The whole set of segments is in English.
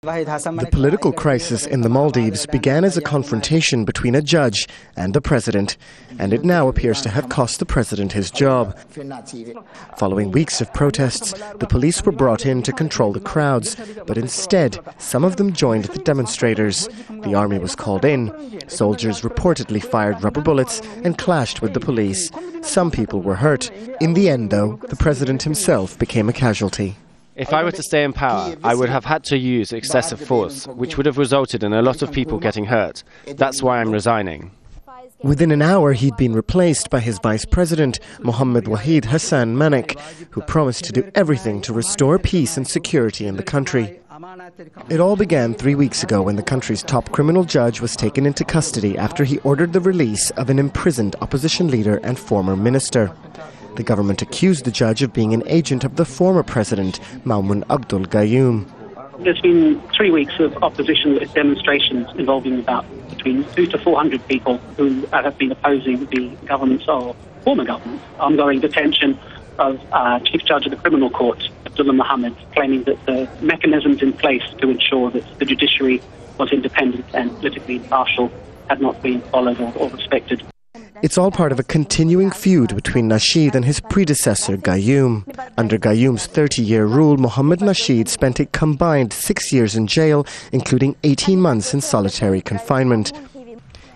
The political crisis in the Maldives began as a confrontation between a judge and the president, and it now appears to have cost the president his job. Following weeks of protests, the police were brought in to control the crowds, but instead, some of them joined the demonstrators. The army was called in. Soldiers reportedly fired rubber bullets and clashed with the police. Some people were hurt. In the end, though, the president himself became a casualty. If I were to stay in power, I would have had to use excessive force, which would have resulted in a lot of people getting hurt. That's why I'm resigning. Within an hour, he'd been replaced by his vice president, Mohamed Nasheed, who promised to do everything to restore peace and security in the country. It all began 3 weeks ago when the country's top criminal judge was taken into custody after he ordered the release of an imprisoned opposition leader and former minister. The government accused the judge of being an agent of the former president, Maumoon Abdul Gayoom. There's been 3 weeks of opposition demonstrations involving about between 200 to 400 people who have been opposing the government's or former government's ongoing detention of Chief Judge of the Criminal Court, Abdullah Mohammed, claiming that the mechanisms in place to ensure that the judiciary was independent and politically impartial had not been followed or respected. It's all part of a continuing feud between Nasheed and his predecessor, Gayoom. Under Gayoom's 30-year rule, Mohamed Nasheed spent a combined 6 years in jail, including 18 months in solitary confinement.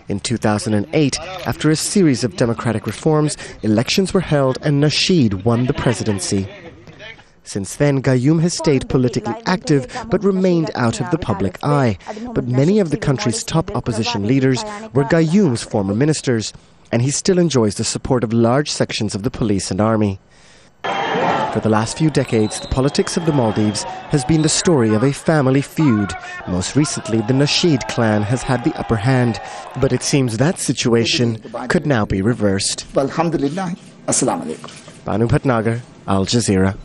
In 2008, after a series of democratic reforms, elections were held and Nasheed won the presidency. Since then, Gayoom has stayed politically active but remained out of the public eye. But many of the country's top opposition leaders were Gayoom's former ministers, and he still enjoys the support of large sections of the police and army. For the last few decades, the politics of the Maldives has been the story of a family feud. Most recently, the Nasheed clan has had the upper hand, but it seems that situation could now be reversed. Alhamdulillah. Assalamu alaikum. Bhanu, Bhatnagar, Al Jazeera.